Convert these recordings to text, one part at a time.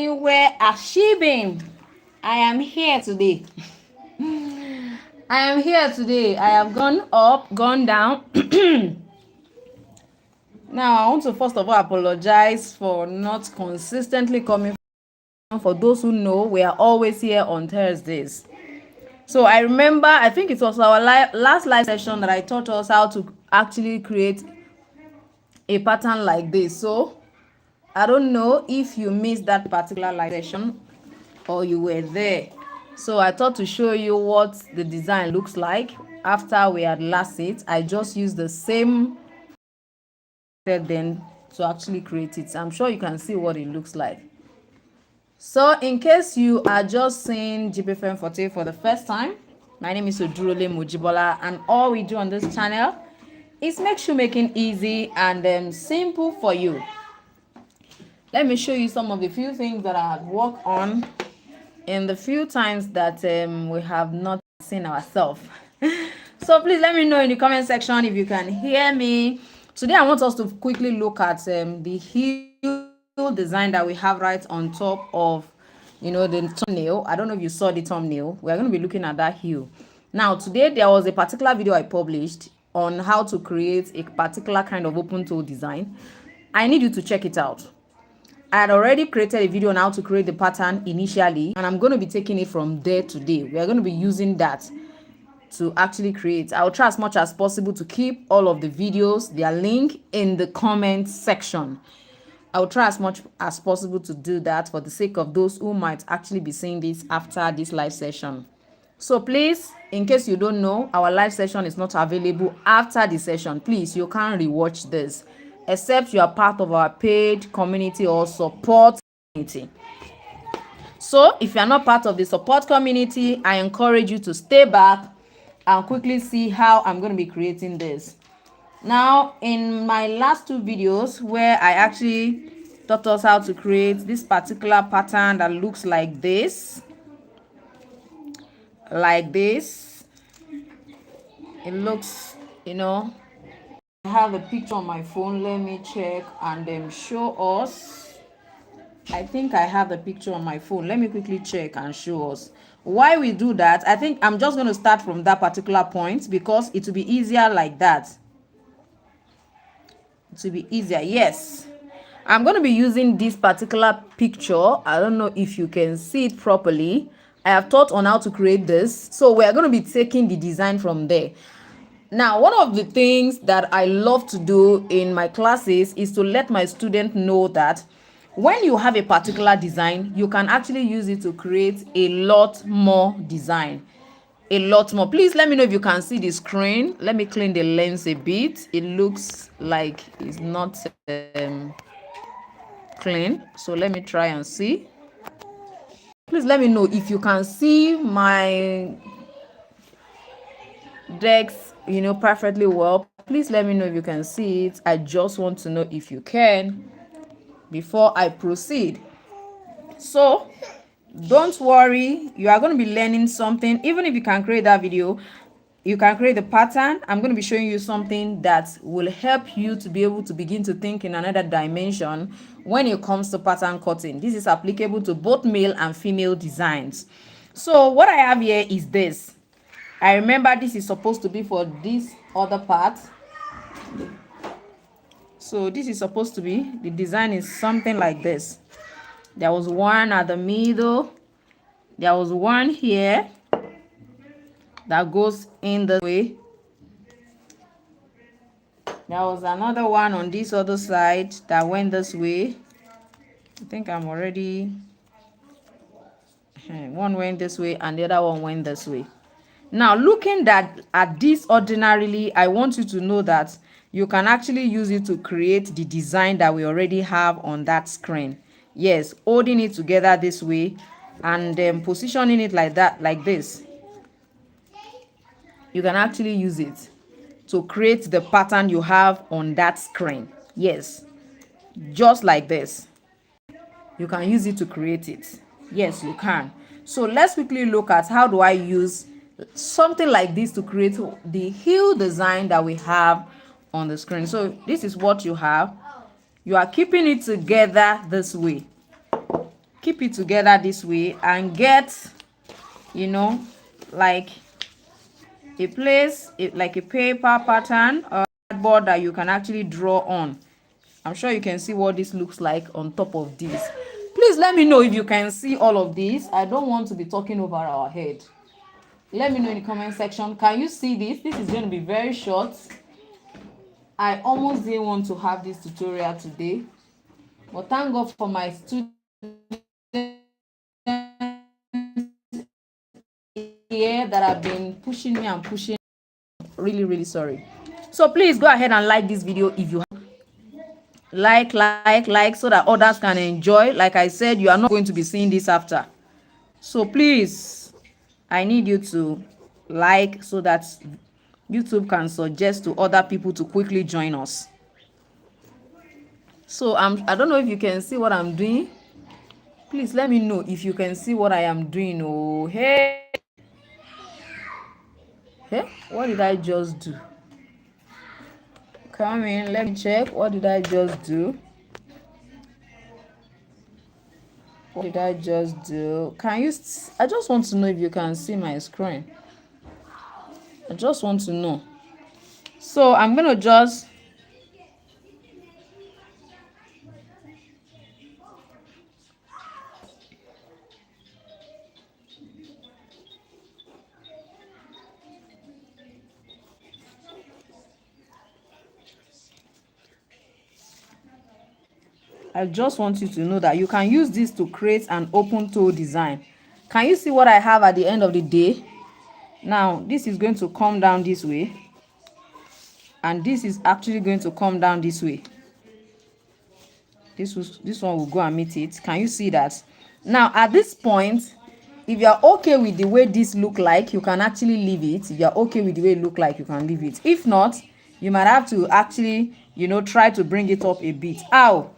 Where has she been? I am here today. I am here today. I have gone up, gone down. Now, I want to first of all apologize for not consistently coming. For those who know, we are always here on Thursdays. So I remember, I think it was our last live session that I taught us how to actually create a pattern like this. So I don't know if you missed that particular live session or you were there. So I thought to show you what the design looks like after we had last it. I just used the same then to actually create it. I'm sure you can see what it looks like. So in case you are just seeing Jibbyfemforte for the first time, my name is Odurole Mojibola, and all we do on this channel is make shoemaking easy and simple for you. Let me show you some of the few things that I have worked on in the few times that we have not seen ourselves. So please let me know in the comment section if you can hear me. Today I want us to quickly look at the heel design that we have right on top of, the thumbnail. I don't know if you saw the thumbnail. We are going to be looking at that heel. Now today there was a particular video I published on how to create a particular kind of open toe design. I need you to check it out. I had already created a video on how to create the pattern initially, and I'm going to be taking it from there today. We are going to be using that to actually create. I'll try as much as possible to keep all of the videos, their link in the comment section. I'll try as much as possible to do that for the sake of those who might actually be seeing this after this live session. So please, in case you don't know, our live session is not available after the session. Please, you can't rewatch this except you are part of our paid community or support community. So if you are not part of the support community, I encourage you to stay back and quickly see how I'm going to be creating this. Now, in my last two videos where I actually taught us how to create this particular pattern that looks like this, it looks, I have a picture on my phone. Let me check and show us. I think I have the picture on my phone. Let me quickly check and show us. Why we do that, I think I'm just going to start from that particular point because it will be easier like that. It will be easier. Yes. I'm going to be using this particular picture. I don't know if you can see it properly. I have taught on how to create this. So we're going to be taking the design from there. Now, one of the things that I love to do in my classes is to let my students know that when you have a particular design, you can actually use it to create a lot more design. A lot more. Please let me know if you can see the screen. Let me clean the lens a bit. It looks like it's not clean. So let me try and see. Please let me know if you can see my decks, perfectly well. Please let me know if you can see it. I just want to know if you can before I proceed. So don't worry, you are going to be learning something. Even if you can create that video, you can create the pattern. I'm going to be showing you something that will help you to be able to begin to think in another dimension when it comes to pattern cutting. This is applicable to both male and female designs. So what I have here is this. I remember this is supposed to be for this other part. So this is supposed to be, the design is something like this. There was one at the middle. There was one here that goes in the way. There was another one on this other side that went this way. I think I'm already, one went this way and the other one went this way. Now, looking at this ordinarily, I want you to know that you can actually use it to create the design that we already have on that screen. Yes, holding it together this way and then positioning it like that, like this. You can actually use it to create the pattern you have on that screen. Yes, just like this. You can use it to create it. Yes, you can. So let's quickly look at how do I use something like this to create the heel design that we have on the screen. So this is what you have. You are keeping it together this way. keep it together this way and get, you know, like a place, like a paper pattern or board that you can actually draw on. I'm sure you can see what this looks like on top of this. Please let me know if you can see all of this. I don't want to be talking over our head. Let me know in the comment section. Can you see this? This is going to be very short. I almost didn't want to have this tutorial today, but thank God for my students here that have been pushing me and pushing. Really sorry. So please go ahead and like this video if you like, so that others can enjoy. Like I said, you are not going to be seeing this after. So please, I need you to like so that YouTube can suggest to other people to quickly join us. So I don't know if you can see what I'm doing. Please let me know if you can see what I am doing. Oh, hey, what did I just do? Come in, let me check. What did I just do? What did I just do? Can you? I just want to know if you can see my screen. I just want to know. So I'm gonna just want you to know that you can use this to create an open toe design. Can you see what I have at the end of the day? Now this is going to come down this way, and this is actually going to come down this way. This one will go and meet it. Can you see that? Now at this point, if you're okay with the way this look like, you can actually leave it. If you're okay with the way it look like, you can leave it. If not, you might have to actually, try to bring it up a bit. How?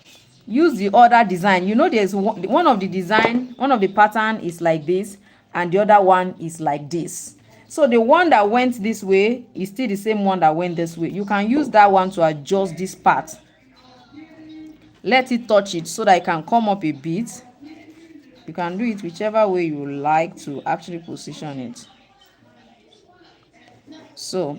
Use the other design. There's one of the pattern is like this, and the other one is like this. So the one that went this way is still the same one that went this way. You can use that one to adjust this part. Let it touch it so that it can come up a bit. You can do it whichever way you like to actually position it. So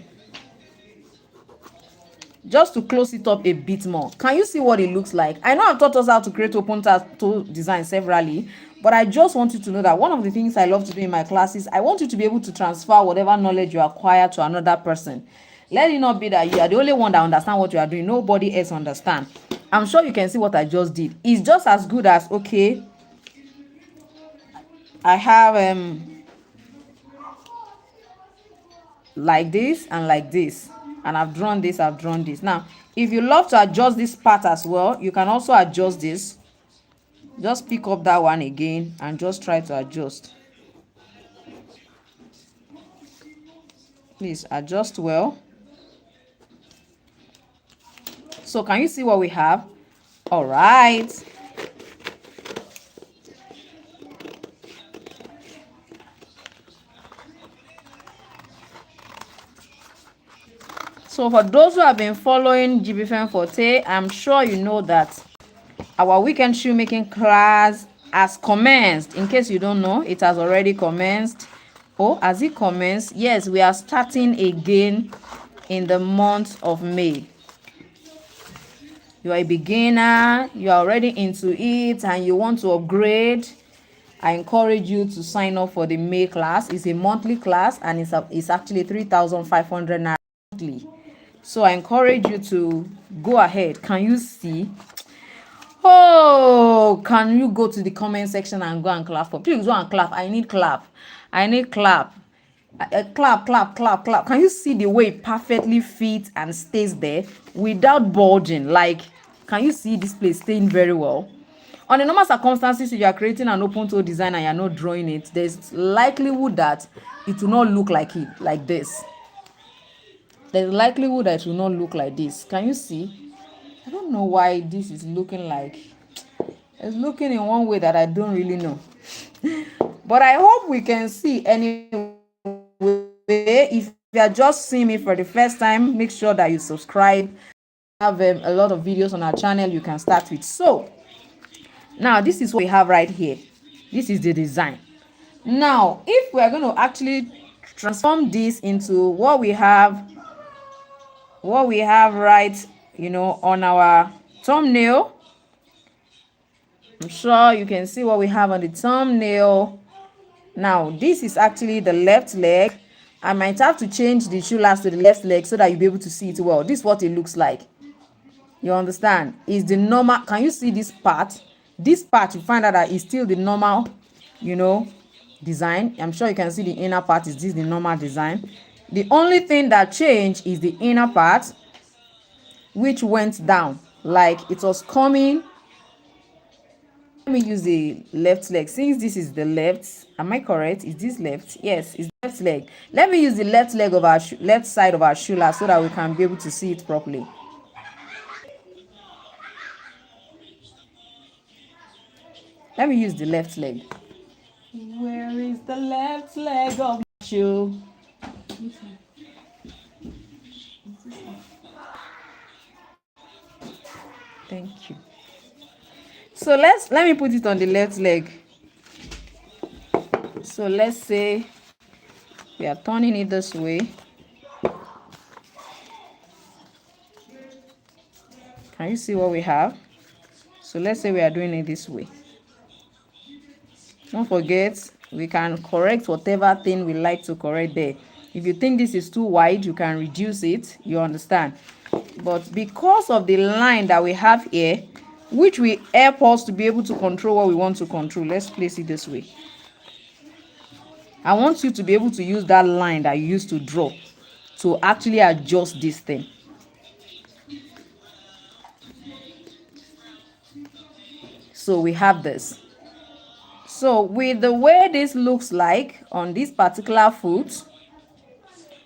just to close it up a bit more. Can you see what it looks like? I know I've taught us how to create open toe design severally, but I just want you to know that one of the things I love to do in my classes, I want you to be able to transfer whatever knowledge you acquire to another person. Let it not be that you are the only one that understands what you are doing. Nobody else understands. I'm sure you can see what I just did. It's just as good as, okay, I have like this and like this, and I've drawn this. Now if you love to adjust this part as well, you can also adjust this. Just pick up that one again and just try to adjust. Please adjust well. So can you see what we have? All right. So for those who have been following Jibbyfemforte, I'm sure you know that our weekend shoemaking class has commenced. In case you don't know, it has already commenced. Oh, has it commenced? Yes, we are starting again in the month of May. You are a beginner, you are already into it, and you want to upgrade. I encourage you to sign up for the May class. It's a monthly class, and it's actually 3,500 naira monthly. So I encourage you to go ahead. Can you see? Oh, can you go to the comment section and go and clap for? Please go and clap. I need clap. Clap. Can you see the way it perfectly fits and stays there without bulging? Like, can you see this place staying very well? On the normal circumstances, if you are creating an open toe design and you're not drawing it, there's likelihood that it will not look like this. There's likelihood that it will not look like this. Can you see? I don't know why this is looking like. It's looking in one way that I don't really know. But I hope we can see anyway. If you are just seeing me for the first time, make sure that you subscribe. We have a lot of videos on our channel you can start with. So Now this is what we have right here. This is the design. Now if we are going to actually transform this into what we have right, on our thumbnail, I'm sure you can see what we have on the thumbnail. Now this is actually the left leg. I might have to change the shoe last to the left leg so that you'll be able to see it well. This is what it looks like. You understand? Is the normal. Can you see this part? This part, you find out that is still the normal, design. I'm sure you can see the inner part is this the normal design. The only thing that changed is the inner part, which went down like it was coming. Let me use the left leg since this is the left. Am I correct? Is this left? Yes, it's left leg. Let me use the left leg of our left side of our shoelace so that we can be able to see it properly. Let me use the left leg. Where is the left leg of the shoe? Thank you. So let me put it on the left leg. So let's say we are turning it this way. Can you see what we have? So let's say we are doing it this way. Don't forget, we can correct whatever thing we like to correct there. If you think this is too wide, you can reduce it. You understand? But because of the line that we have here, which will help us to be able to control what we want to control, let's place it this way. I want you to be able to use that line that you used to draw to actually adjust this thing. So we have this. So with the way this looks like on this particular foot,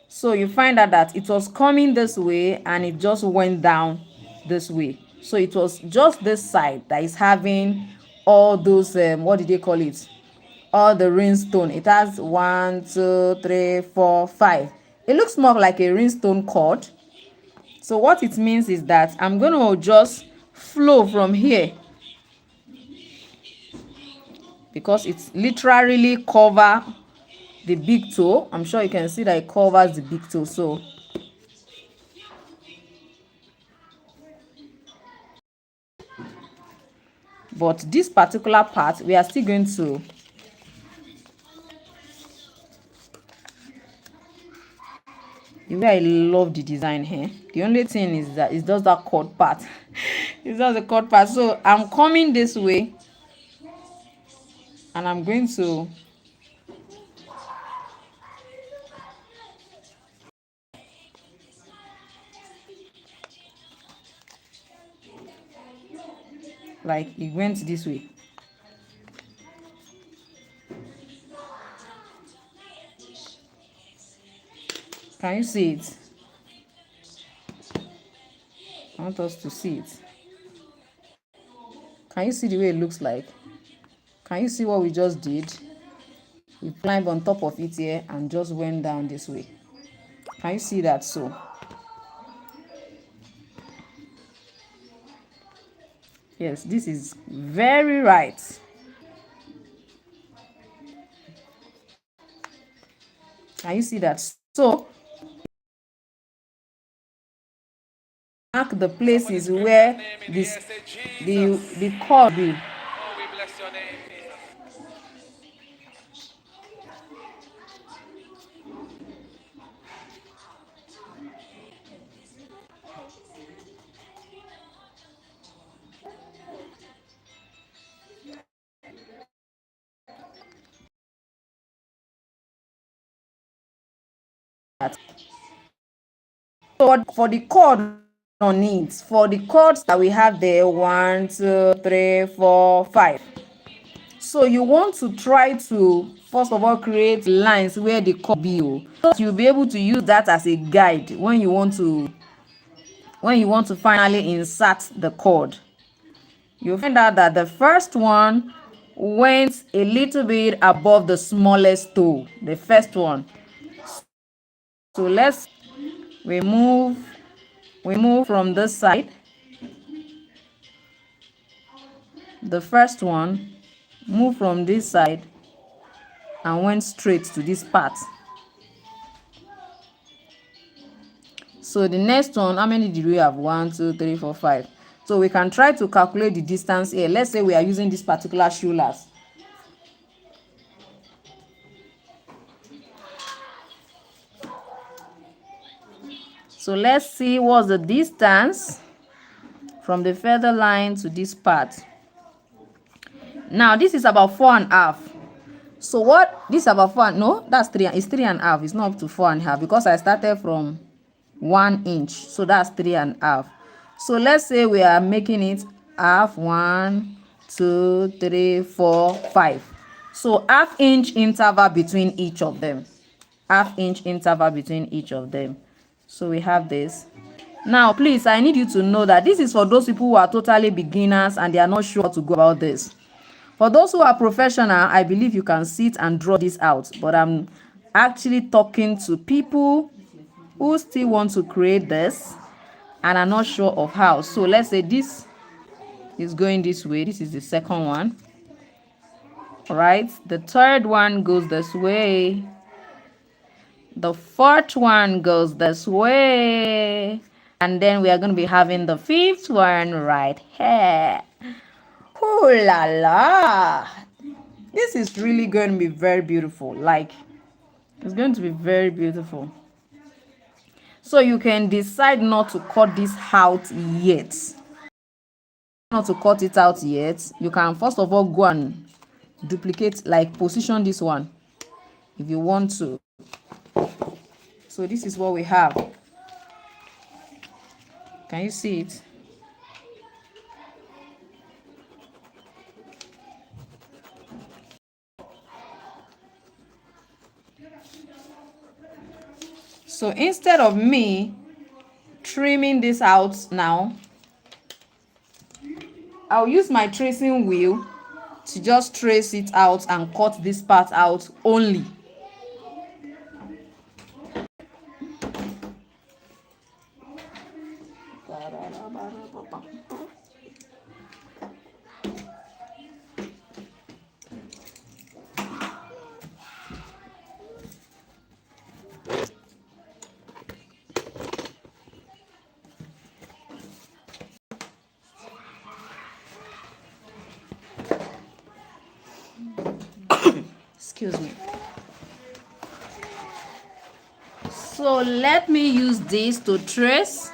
so you find out that it was coming this way and it just went down this way. So it was just this side that is having all those what did they call it, all the rhinestone. It has 1 2 3 4 5. It looks more like a rhinestone cord. So what it means is that I'm going to just flow from here, because it's literally cover the big toe. I'm sure you can see that it covers the big toe. So but this particular part we are still going to the way I love the design here. The only thing is that it's just that cord part. It's just the cord part. So I'm coming this way and I'm going to like it went this way. Can you see it? I want us to see it. Can you see the way it looks like? Can you see what we just did? We climbed on top of it here and just went down this way. Can you see that? So yes, this is very right. Can you see that? So mark the places where the cord will. So for the cord on it, for the cords that we have there, 1 2 3 4 5. So you want to try to first of all create lines where the cord be, so you'll be able to use that as a guide when you want to finally insert the cord. You'll find out that the first one went a little bit above the smallest toe, the first one. So let's remove from this side. the first one moved from this side and went straight to this part. So the next one, how many did we have? 1, 2, 3, 4, 5. So we can try to calculate the distance here. Let's say we are using this particular shoe last. So let's see what's the distance from the feather line to this part. Now this is about 4.5. So what this is about 4? No, that's 3. It's 3.5. It's not up to 4.5 because I started from 1 inch. So that's 3.5. So let's say we are making it half. 1, 2, 3, 4, 5. So half inch interval between each of them. Half inch interval between each of them. So we have this. Now please, I need you to know that this is for those people who are totally beginners and they are not sure how to go about this. For those who are professional, I believe you can sit and draw this out, but I'm actually talking to people who still want to create this and are not sure of how. So let's say this is going this way. This is the second one. All right, the third one goes this way. The fourth one goes this way. And then we are going to be having the fifth one right here. Ooh la la. This is really going to be very beautiful. Like, it's going to be very beautiful. So you can decide not to cut this out yet. Not to cut it out yet. You can first of all go and duplicate, like position this one if you want to. So this is what we have. Can you see it? So instead of me trimming this out now, I'll use my tracing wheel to just trace it out and cut this part out only. Excuse me. So let me use this to trace.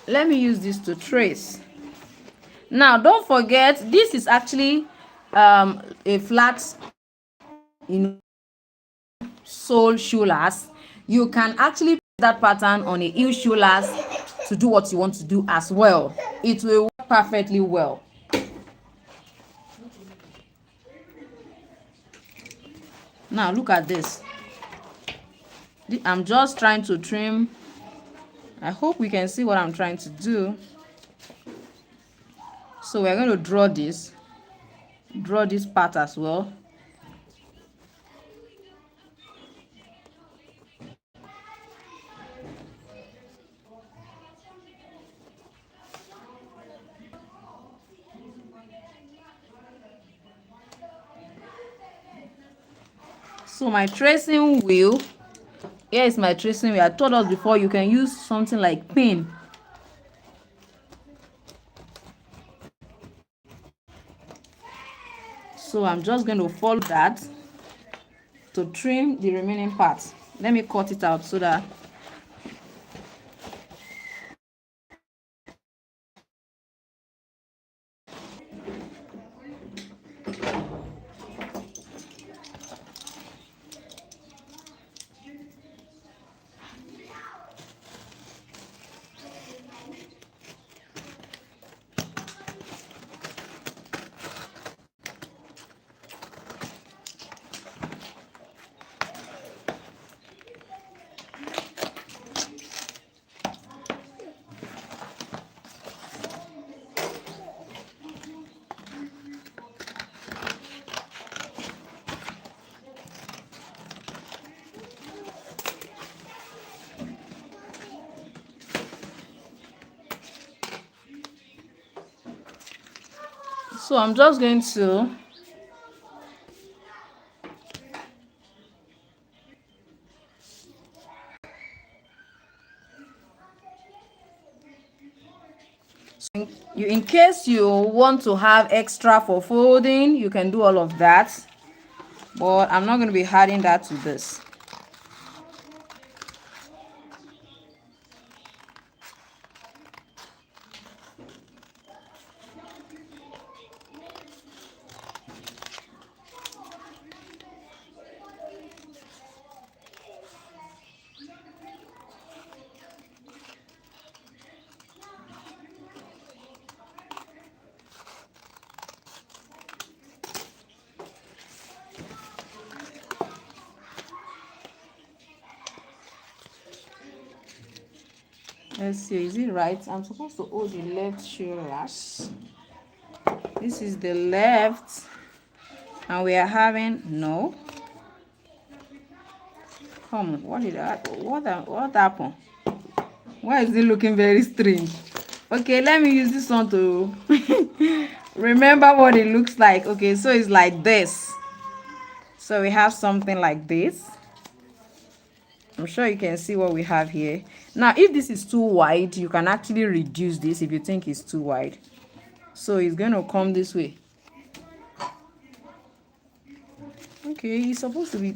Let me use this to trace. Now don't forget, this is actually a flat sole shoe last. You can actually put that pattern on a heel shoe last to do what you want to do as well. It will work perfectly well. Now look at this. I'm just trying to trim. I hope we can see what I'm trying to do. So we're going to draw this part as well. So my tracing wheel, here is my tracing wheel. I told us before you can use something like pin. So I'm just going to follow that to trim the remaining parts. Let me cut it out so that So I'm just going to in case you want to have extra for folding, you can do all of that, but I'm not going to be adding that to this. Let's see, is it right? I'm supposed to hold the left shoelash. This is the left, and we are having no. Come on, what happened? Why is it looking very strange? Okay, let me use this one to remember what it looks like. Okay, so it's like this. So we have something like this. I'm sure you can see what we have here. Now, if this is too wide, you can actually reduce this if you think it's too wide. So it's going to come this way. Okay, it's supposed to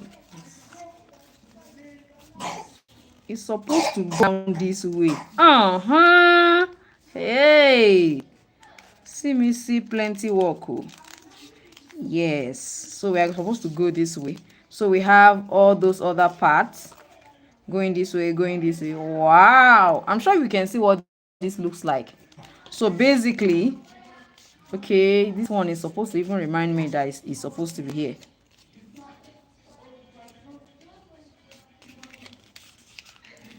go down this way. Hey, see plenty work. Oh. Yes, so we are supposed to go this way. So we have all those other parts going this way. Wow, I'm sure you can see what this looks like. So basically, okay, this one is supposed to even remind me that it's supposed to be here.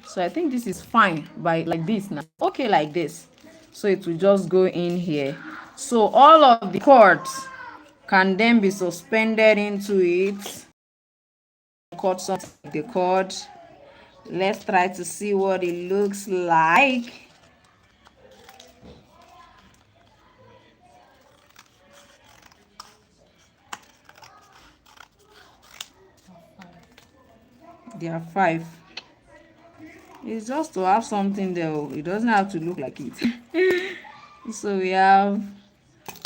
So I think this is fine by like this now. Okay, like this. So it will just go in here. So all of the cords can then be suspended into it. Cut something like the cord. Let's try to see what it looks like. There are 5. It's just to have something there. It doesn't have to look like it. So we have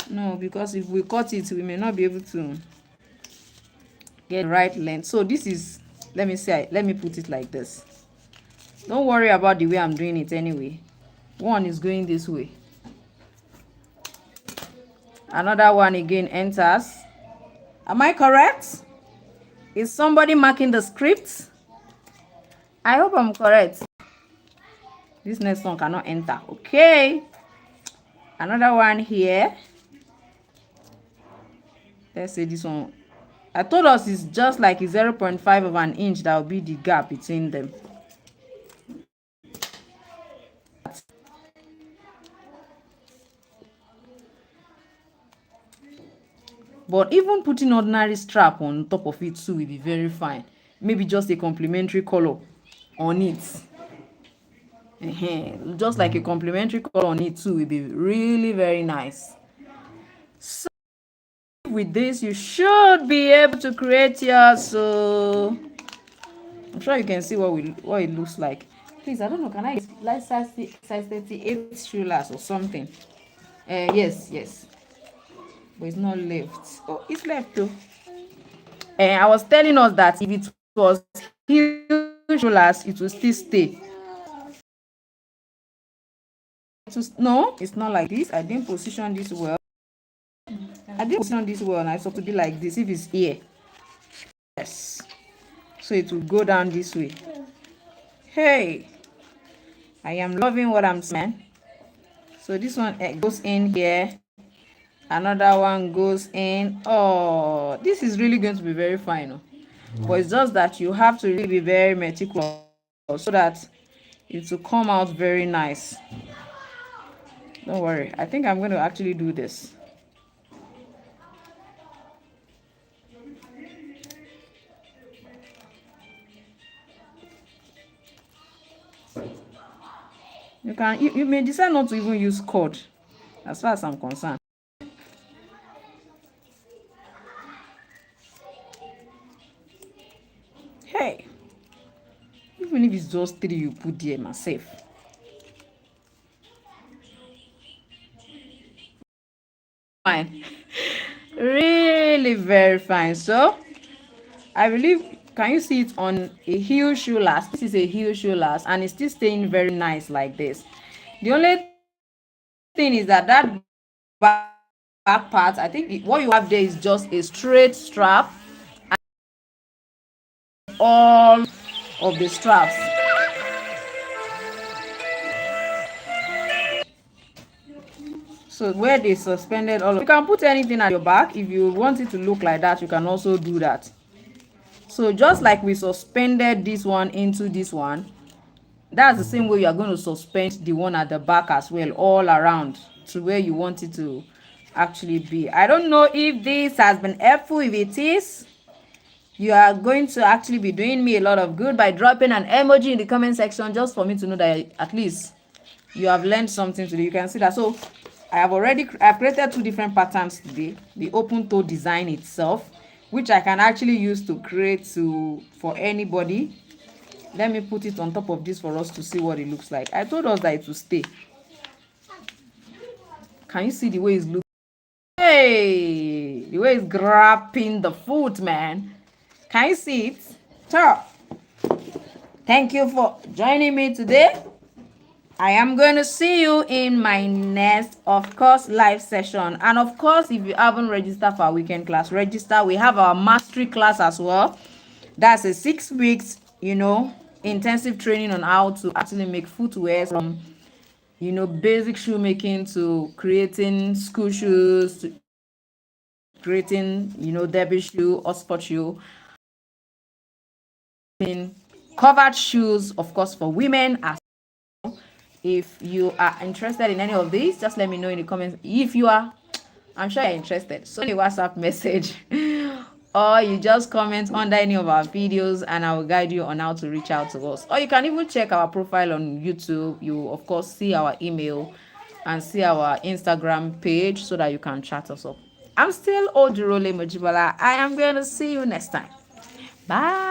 no, because if we cut it, we may not be able to get the right length. So this is, let me put it like this. Don't worry about the way I'm doing it anyway. One is going this way. Another one again enters. Am I correct? Is somebody marking the script? I hope I'm correct. This next one cannot enter. Okay. Another one here. Let's say this one. I told us it's just like 0.5 of an inch that will be the gap between them. But even putting ordinary strap on top of it too will be very fine. Maybe just a complementary color on it. Just like a complementary color on it too will be really very nice. So with this, you should be able to create yours. So I'm sure you can see what it looks like. Please, I don't know, can I like size 38 shoelace or something? Yes. But it's not left. Oh, it's left though. I was telling us that if it was heel shoelace, it will still stay. No, it's not like this. I didn't position this well. And I supposed to be like this if it's here. Yes. So it will go down this way. Hey, I am loving what I'm saying. So this one goes in here. Another one goes in. Oh, this is really going to be very fine. But it's just that you have to really be very meticulous so that it will come out very nice. Don't worry, I think I'm going to actually do this. You may decide not to even use cord as far as I'm concerned. Hey, even if it's just 3 you put there, myself. Fine. Really very fine. So I believe, can you see it on a heel shoe last? This is a heel shoe last, and it's still staying very nice like this. The only thing is that back part, I think what you have there is just a straight strap, all of the straps. So where they suspended all of, you can put anything at your back. If you want it to look like that, you can also do that. So just like we suspended this one into this one, that's the same way you are going to suspend the one at the back as well, all around to where you want it to actually be. I don't know if this has been helpful. If it is, you are going to actually be doing me a lot of good by dropping an emoji in the comment section, just for me to know that at least you have learned something today. You can see that. So I've created 2 different patterns today. The open toe design itself, which I can actually use to create for anybody. Let me put it on top of this for us to see what it looks like. I told us that it will stay. Can you see the way it's looking? Hey, the way it's grabbing the foot, man. Can you see it? So, thank you for joining me today. I am going to see you in my next, of course, live session. And of course, if you haven't registered for our weekend class, register. We have our mastery class as well. That's a 6 weeks, intensive training on how to actually make footwear, from, basic shoemaking to creating school shoes, to creating, derby shoe or sport shoe, covered shoes, of course, for women as. If you are interested in any of these, just let me know in the comments. If you are, I'm sure you're interested. So a WhatsApp message or you just comment under any of our videos and I will guide you on how to reach out to us. Or you can even check our profile on YouTube. You of course see our email and see our Instagram page so that you can chat us up. I'm still Odurole Mojibola. I am going to see you next time. Bye.